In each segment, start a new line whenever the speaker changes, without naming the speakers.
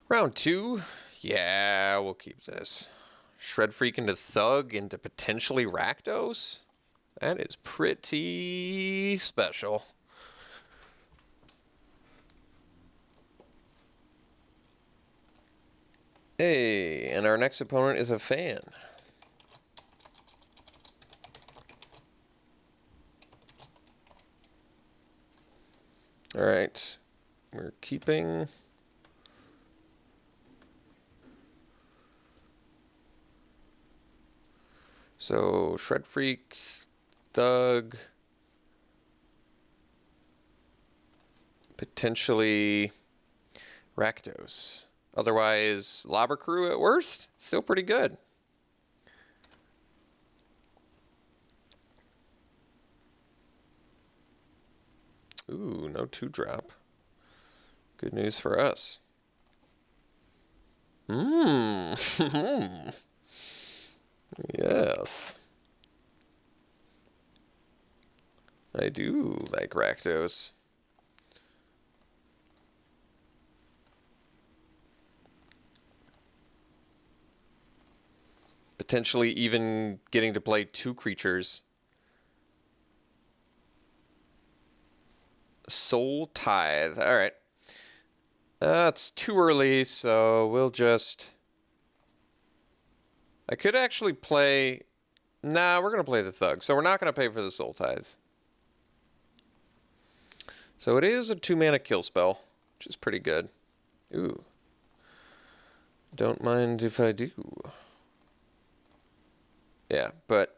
Round 2. Yeah, we'll keep this. Shred Freak into Thug into potentially Rakdos? That is pretty special. Hey, and our next opponent is a fan. Alright, we're keeping. So, Shred Freak, Thug, potentially Rakdos. Otherwise, Lava Crew at worst, still pretty good. Ooh, no 2-drop. Good news for us. Yes. I do like Rakdos. Potentially even getting to play 2 creatures. Soul Tithe. Alright. It's too early, so we'll just... I could actually play... Nah, we're going to play the Thug, so we're not going to pay for the Soul Tithe. So it is a 2-mana kill spell, which is pretty good. Ooh. Don't mind if I do. Yeah, but...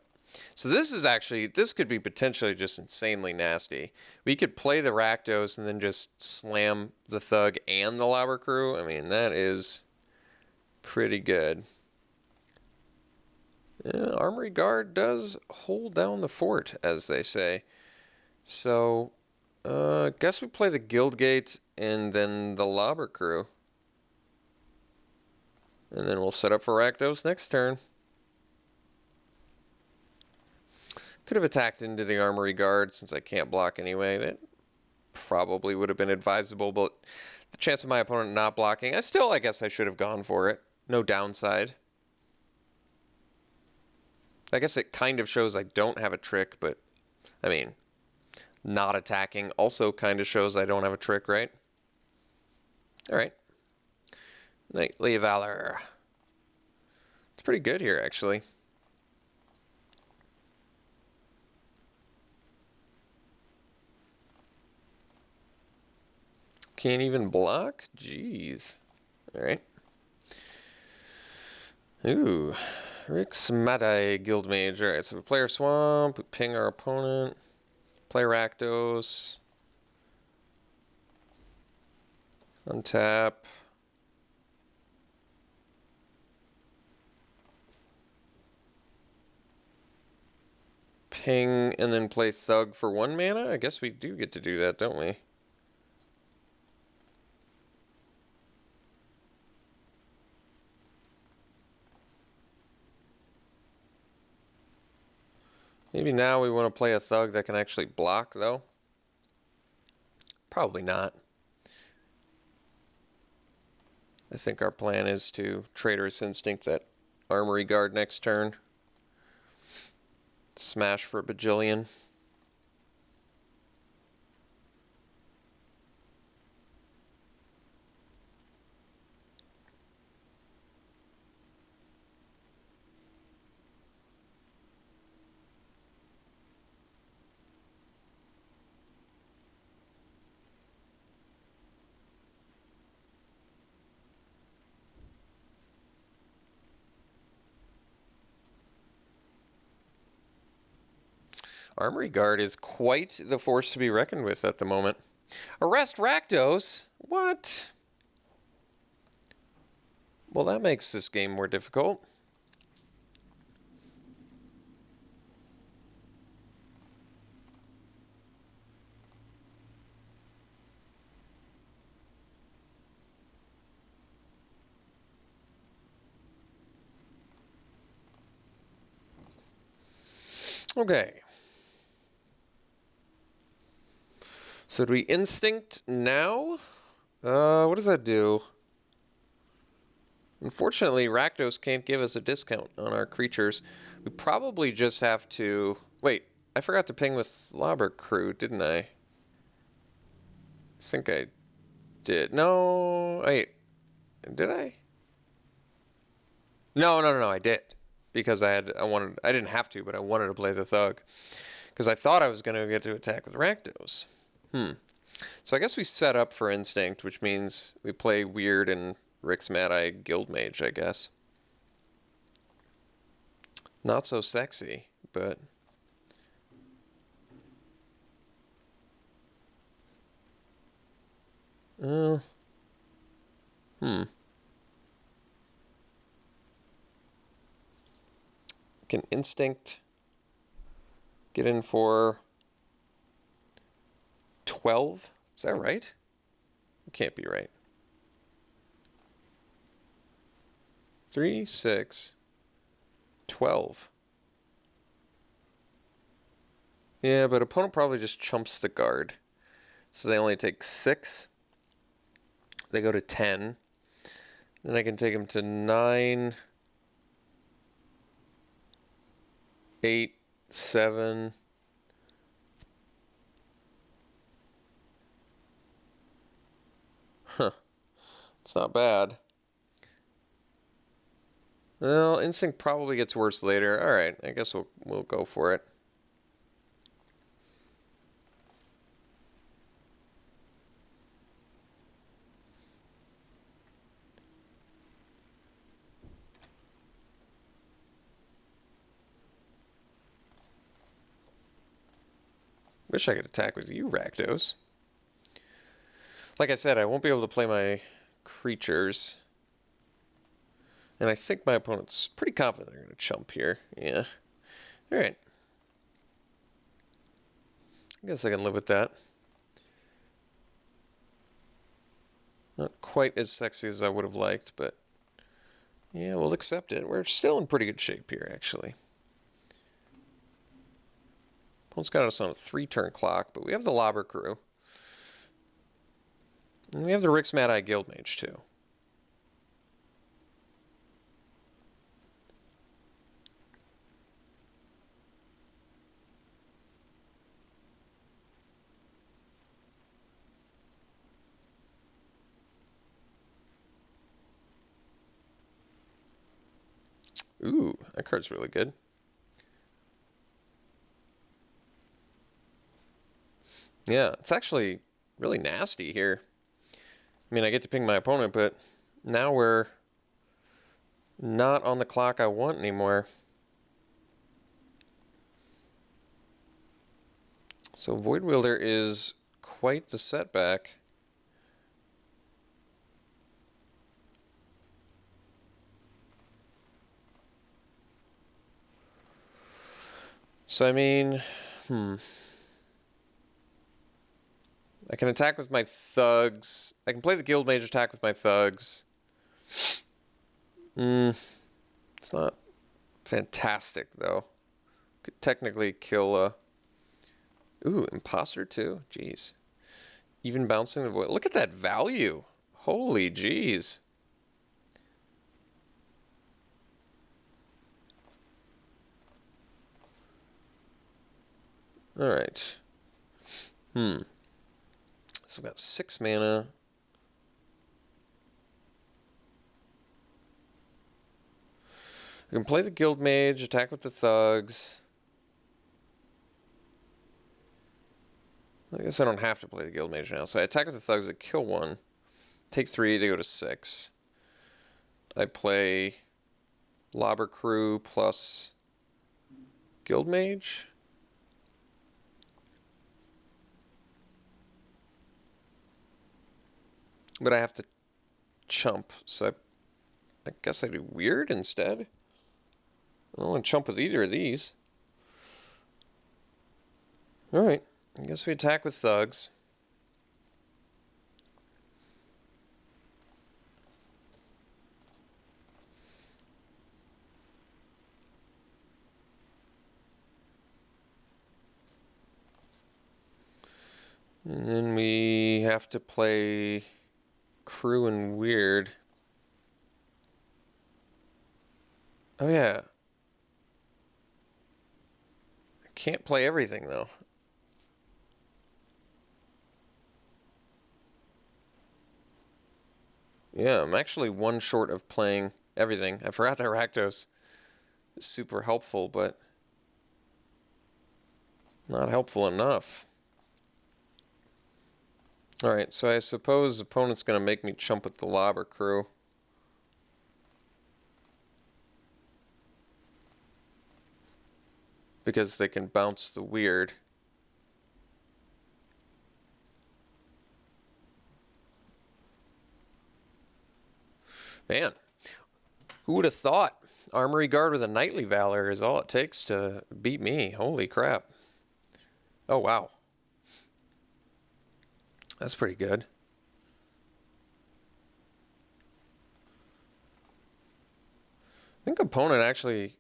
So this is actually... This could be potentially just insanely nasty. We could play the Rakdos and then just slam the Thug and the Lava Crew. I mean, that is pretty good. Yeah, Armory Guard does hold down the fort, as they say. So, guess we play the Guildgate and then the Lava Crew. And then we'll set up for Rakdos next turn. Could have attacked into the Armory Guard since I can't block anyway. That probably would have been advisable, but the chance of my opponent not blocking, I guess I should have gone for it. No downside. I guess it kind of shows I don't have a trick, but, I mean, not attacking also kind of shows I don't have a trick, right? Alright. Knightly Valor. It's pretty good here, actually. Can't even block? Jeez. Alright. Ooh. Rick's Mad-Eye Guildmage. Alright, so we play our Swamp, we ping our opponent, play Rakdos, untap, ping, and then play Thug for 1 mana? I guess we do get to do that, don't we? Maybe now we want to play a Thug that can actually block, though. Probably not. I think our plan is to Traitorous Instinct that Armory Guard next turn. Smash for a bajillion. Armory Guard is quite the force to be reckoned with at the moment. Arrest Rakdos? What? Well, that makes this game more difficult. Okay. So do we Instinct now? What does that do? Unfortunately, Rakdos can't give us a discount on our creatures. We probably just have to... Wait, I forgot to ping with Lobber Crew, didn't I? I think I did. No, wait. Did I? No, I did. Because I didn't have to, but I wanted to play the Thug. Because I thought I was going to get to attack with Rakdos. So I guess we set up for Instinct, which means we play Weird and Rick's Mad Eye Guildmage, I guess. Not so sexy, but... Can Instinct get in for 12? Is that right? It can't be right. 3, 6, 12. Yeah, but opponent probably just chumps the guard. So they only take 6. They go to 10. Then I can take them to 9, 8, 7. Huh. It's not bad. Well, Instinct probably gets worse later. Alright, I guess we'll go for it. Wish I could attack with you, Rakdos. Like I said, I won't be able to play my creatures. And I think my opponent's pretty confident they're going to chump here. Yeah. Alright. I guess I can live with that. Not quite as sexy as I would have liked, but... yeah, we'll accept it. We're still in pretty good shape here, actually. Opponent's got us on a 3-turn clock, but we have the Lobber Crew. And we have the Rick's Mad Eye Guildmage, too. Ooh, that card's really good. Yeah, it's actually really nasty here. I mean, I get to ping my opponent, but now we're not on the clock I want anymore. So Void Wielder is quite the setback. So, I mean, I can attack with my thugs. I can play the Guildmage attack with my thugs. It's not fantastic, though. Could technically kill a... Ooh, Imposter, too? Jeez. Even bouncing the void. Look at that value. Holy jeez. Alright. So I've got 6 mana. I can play the Guildmage, attack with the thugs. I guess I don't have to play the Guildmage now. So I attack with the thugs that kill 1. Take 3, they go to 6. I play Lobber Crew plus Guildmage. But I have to chump, so I guess I do Weird instead. I don't want to chump with either of these. Alright, I guess we attack with thugs. And then we have to play Crew and Weird. Oh yeah. I can't play everything though. Yeah, I'm actually one short of playing everything. I forgot that Rakdos is super helpful, but not helpful enough. Alright, so I suppose opponent's going to make me chump with the Lobber Crew. Because they can bounce the weird. Man, who would have thought? Armory Guard with a Knightly Valor is all it takes to beat me. Holy crap. Oh, wow. That's pretty good. I think opponent actually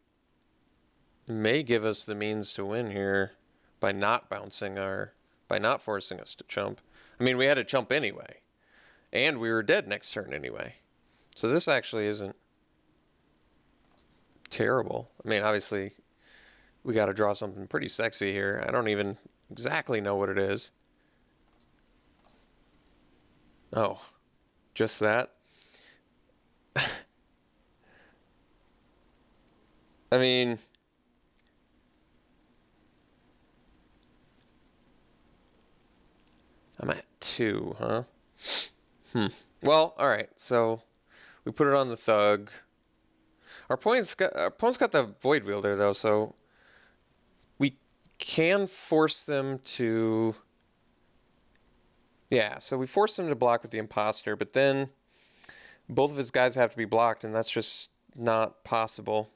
may give us the means to win here by not by not forcing us to chump. I mean, we had to chump anyway. And we were dead next turn anyway. So this actually isn't terrible. I mean, obviously, we got to draw something pretty sexy here. I don't even exactly know what it is. Oh, just that? I mean, I'm at 2, huh? Well, alright, so we put it on the Thug. Our opponent's got the Void Wielder, though, so we can force them to... Yeah, so we force them to block with the Imposter, but then both of his guys have to be blocked, and that's just not possible.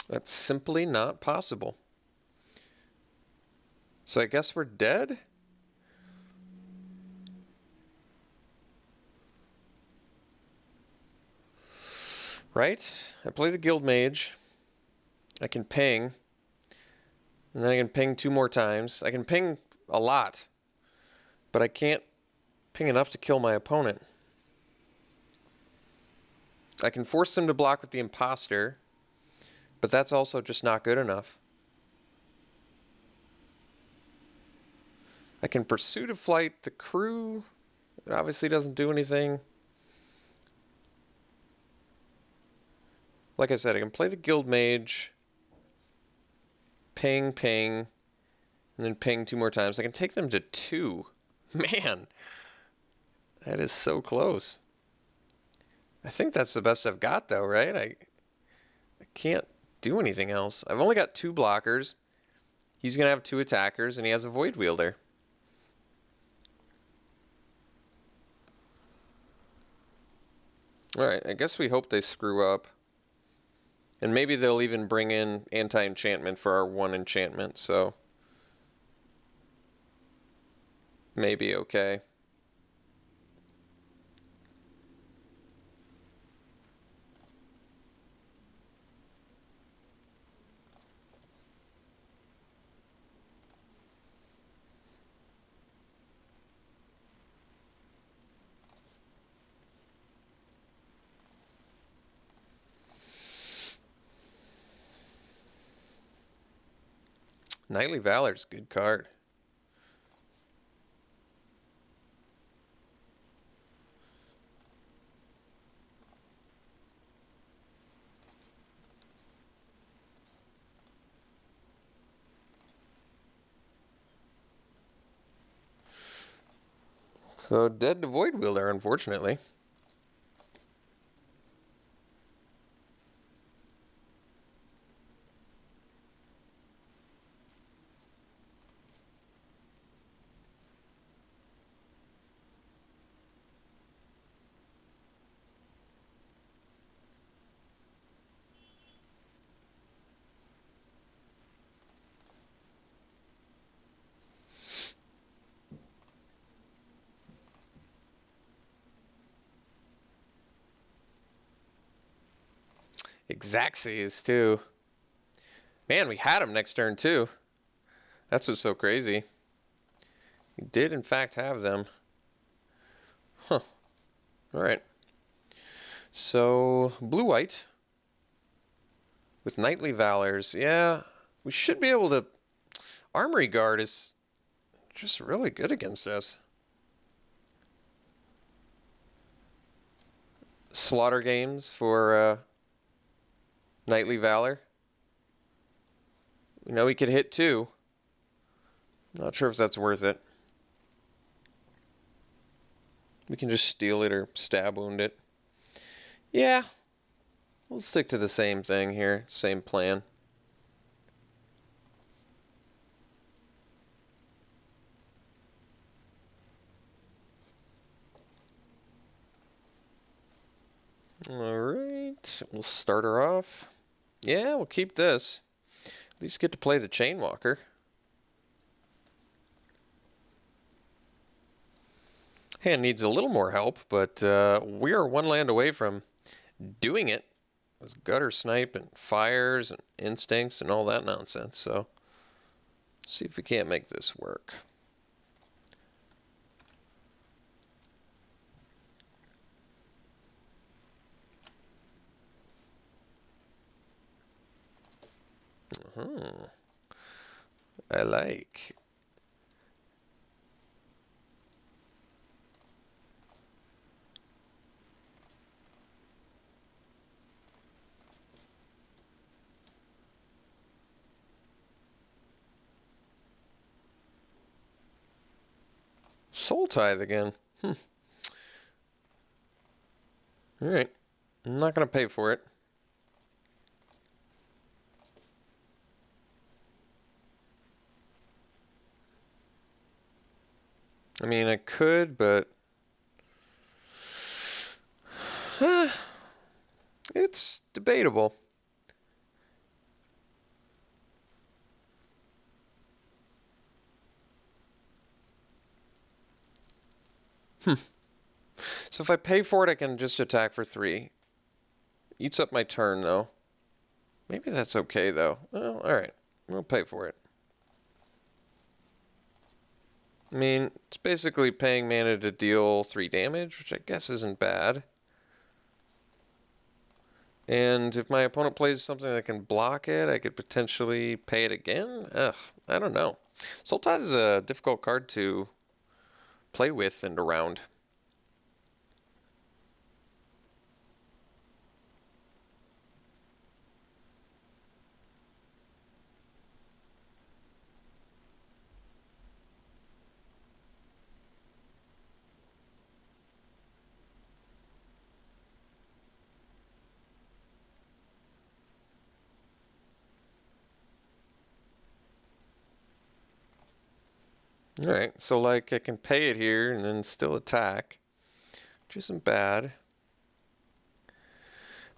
That's simply not possible. So I guess we're dead? Right? I play the Guild Mage. I can ping. And then I can ping 2 more times. I can ping a lot. But I can't ping enough to kill my opponent. I can force them to block with the Imposter. But that's also just not good enough. I can Pursuit of Flight the crew. It obviously doesn't do anything. Like I said, I can play the Guild Mage. Ping, ping. And then ping 2 more times. I can take them to 2. Man. That is so close. I think that's the best I've got, though, right? I can't do anything else. I've only got 2 blockers. He's going to have 2 attackers, and he has a Void Wielder. Alright, I guess we hope they screw up. And maybe they'll even bring in anti-enchantment for our 1 enchantment, so... maybe okay. Knightly Valor's a good card. So dead to Void Wielder, unfortunately. Xaxes, too. Man, we had him next turn, too. That's what's so crazy. He did, in fact, have them. Huh. Alright. So, blue-white with Knightly Valors. Yeah, we should be able to... Armory Guard is just really good against us. Slaughter Games for Knightly Valor. We know he could hit 2. Not sure if that's worth it. We can just steal it or stab wound it. Yeah. We'll stick to the same thing here. Same plan. Alright. We'll start her off. Yeah, we'll keep this. At least get to play the Chainwalker. Hand needs a little more help, but we are 1 land away from doing it with Gutter Snipe and Fires and Instincts and all that nonsense. So, see if we can't make this work. I like. Soul Tithe again. Alright. I'm not going to pay for it. I mean, I could, but... it's debatable. So if I pay for it, I can just attack for 3. Eats up my turn, though. Maybe that's okay, though. Well, alright. We'll pay for it. I mean, it's basically paying mana to deal 3 damage, which I guess isn't bad. And if my opponent plays something that can block it, I could potentially pay it again? Ugh, I don't know. Soul Tithe is a difficult card to play with and around. Alright, so like I can pay it here and then still attack, which isn't bad.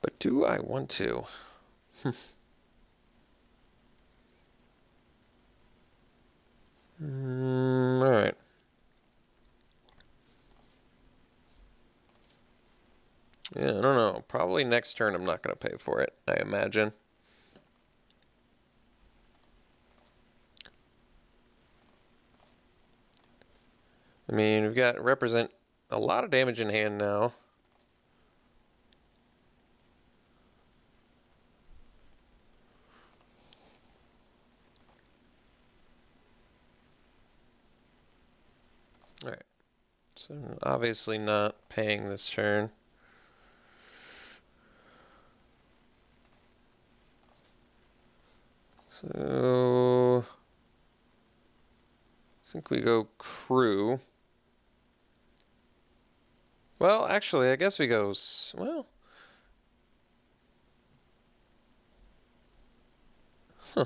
But do I want to? Alright. Yeah, I don't know. Probably next turn I'm not going to pay for it, I imagine. I mean, we've got represent a lot of damage in hand now. Alright. So obviously not paying this turn. So I think we go crew. Well, actually, I guess we go, well. Huh.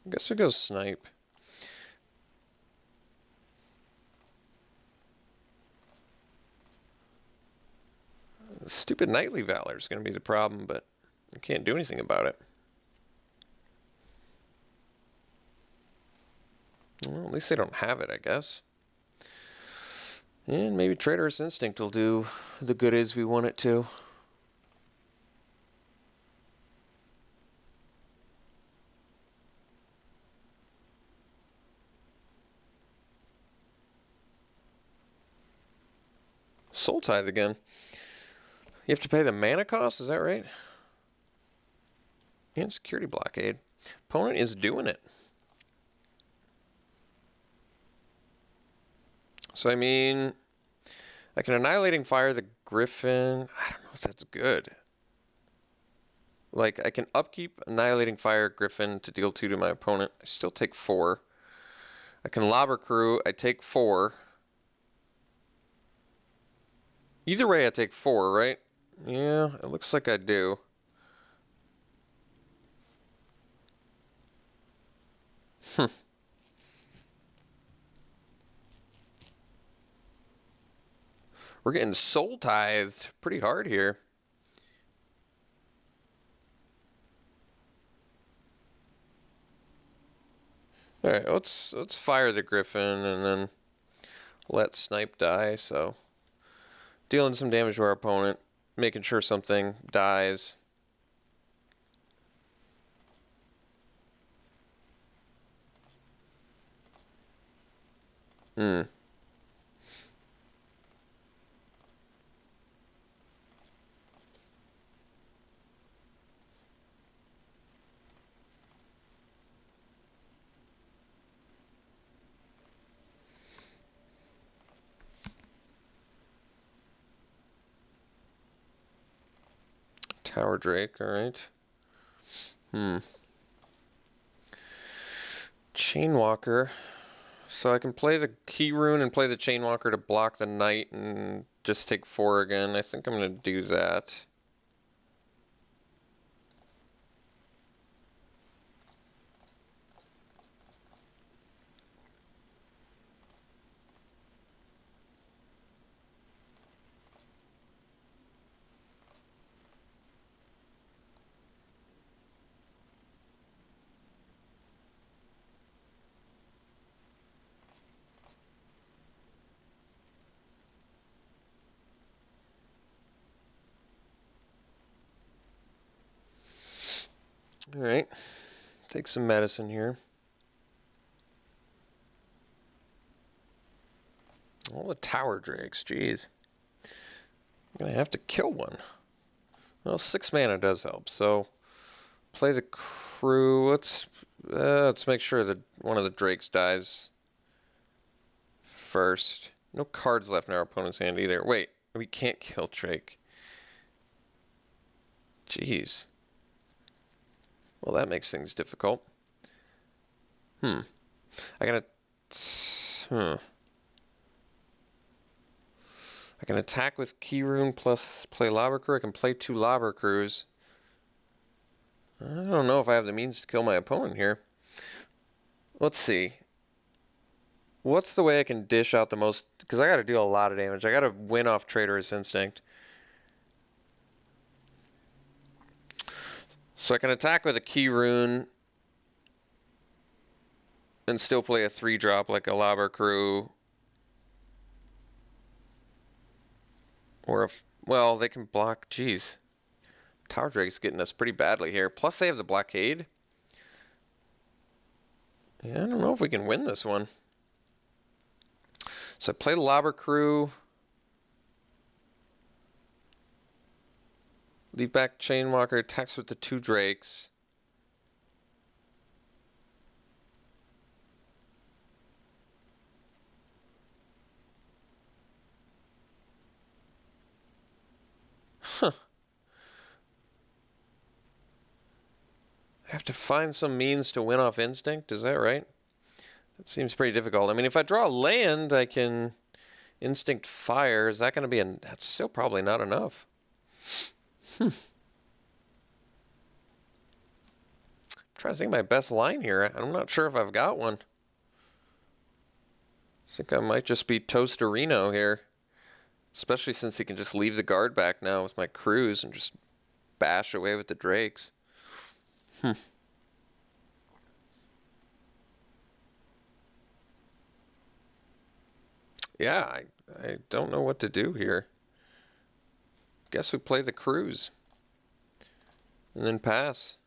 I guess we go snipe. Stupid Knightly Valor is going to be the problem, but I can't do anything about it. Well, at least they don't have it, I guess. And maybe Traitorous Instinct will do the good as we want it to. Soul Tithe again. You have to pay the mana cost, is that right? And security blockade. Opponent is doing it. So, I mean, I can Annihilating Fire the Griffin. I don't know if that's good. Like, I can upkeep Annihilating Fire Griffin to deal 2 to my opponent. I still take 4. I can Lobber Crew. I take 4. Either way, I take 4, right? Yeah, it looks like I do. We're getting Soul Tithed pretty hard here. All right, let's fire the Griffin and then let Snipe die. So dealing some damage to our opponent, making sure something dies. Tower Drake, all right. Chainwalker. So I can play the Key Rune and play the Chainwalker to block the Knight and just take 4 again. I think I'm going to do that. All right, take some medicine here. All the Tower Drakes, jeez. I'm gonna have to kill one. Well, 6 mana does help, so play the crew. Let's make sure that one of the Drakes dies first. No cards left in our opponent's hand either. Wait, we can't kill Drake. Jeez. Well, that makes things difficult. I can attack with Key Rune plus play Lobber Crew. I can play 2 Lobber Crews. I don't know if I have the means to kill my opponent here. Let's see. What's the way I can dish out the most? Because I got to deal a lot of damage. I got to win off Traitorous Instinct. So I can attack with a Key Rune and still play a 3-drop like a Lobber Crew. Or if, well, they can block. Jeez. Tower Drake's getting us pretty badly here. Plus they have the blockade. Yeah, I don't know if we can win this one. So I play the Lobber Crew. Leave back Chainwalker, attacks with the 2 Drakes. Huh. I have to find some means to win off Instinct, is that right? That seems pretty difficult. I mean, if I draw land, I can Instinct Fire. Is that going to be that's still probably not enough. I'm trying to think of my best line here. I'm not sure if I've got one. I think I might just be Toasterino here. Especially since he can just leave the guard back now with my crews and just bash away with the Drakes. Yeah, I don't know what to do here. Guess we play the crews. And then pass.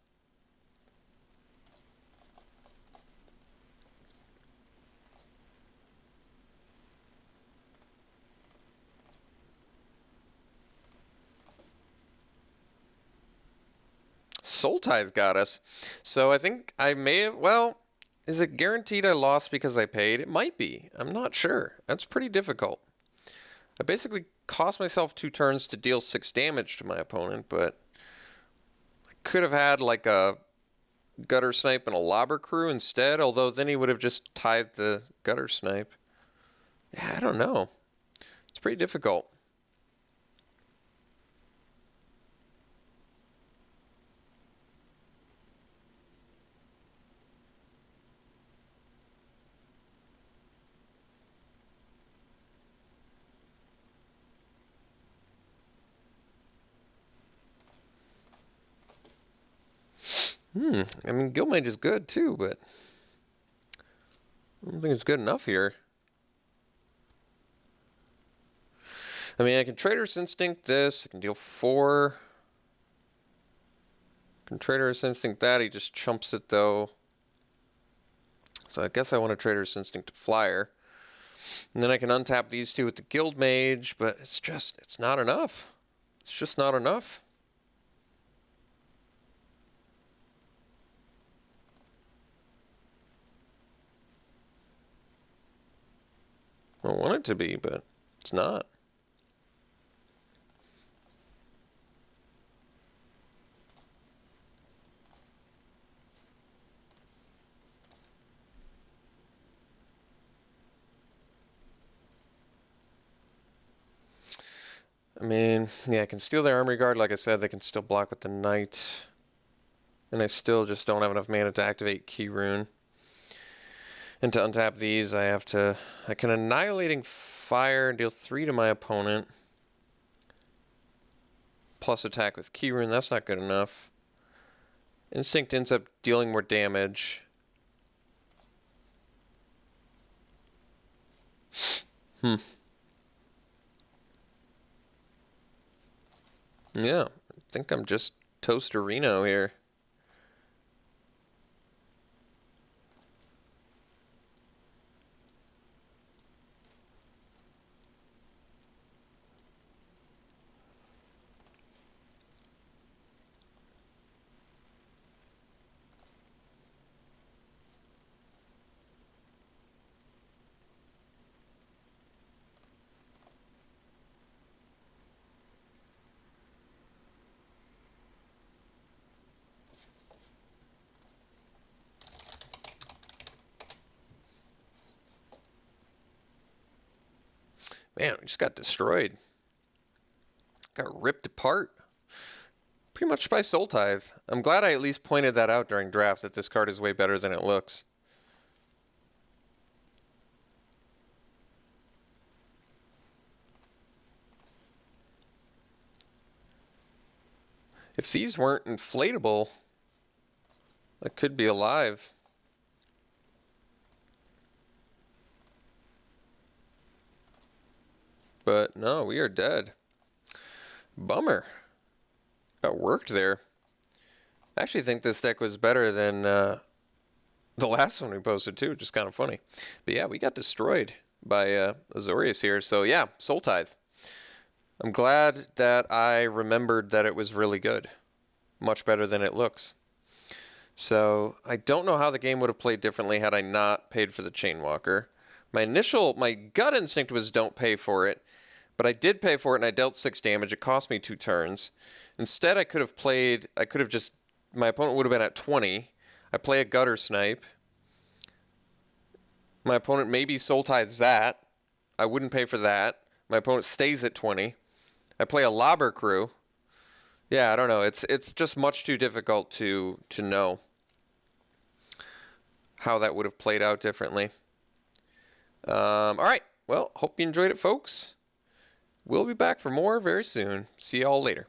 Soul Tithe got us. So I think I may have, well, is it guaranteed I lost because I paid? It might be. I'm not sure. That's pretty difficult. I basically cost myself 2 turns to deal 6 damage to my opponent, but I could have had like a gutter snipe and a lobber crew instead, although then he would have just tithed the gutter snipe. Yeah, I don't know. It's pretty difficult. I mean, Guildmage is good too, but I don't think it's good enough here. I mean, I can Trader's Instinct this. I can deal 4. I can Trader's Instinct that. He just chumps it though. So I guess I want to Trader's Instinct to Flyer. And then I can untap these 2 with the Guildmage, but it's not enough. It's just not enough. I want it to be, but it's not. I mean, yeah, I can steal their Armory Guard. Like I said, they can still block with the Knight. And I still just don't have enough mana to activate Key Rune. And to untap these, I can Annihilating Fire and deal 3 to my opponent. Plus attack with Key Rune, that's not good enough. Instinct ends up dealing more damage. Yeah, I think I'm just Toasterino here. Man, we just got destroyed. Got ripped apart. Pretty much by Soul Tithe. I'm glad I at least pointed that out during draft, that this card is way better than it looks. If these weren't inflatable, I could be alive. But no, we are dead. Bummer. Got worked there. I actually think this deck was better than the last one we posted too, which is kind of funny. But yeah, we got destroyed by Azorius here. So yeah, Soul Tithe. I'm glad that I remembered that it was really good. Much better than it looks. So I don't know how the game would have played differently had I not paid for the Chainwalker. My gut instinct was don't pay for it. But I did pay for it, and I dealt 6 damage. It cost me 2 turns. Instead, my opponent would have been at 20. I play a gutter snipe. My opponent maybe Soul Tithes that. I wouldn't pay for that. My opponent stays at 20. I play a lobber crew. Yeah, I don't know. It's just much too difficult to know how that would have played out differently. All right. Well, hope you enjoyed it, folks. We'll be back for more very soon. See y'all later.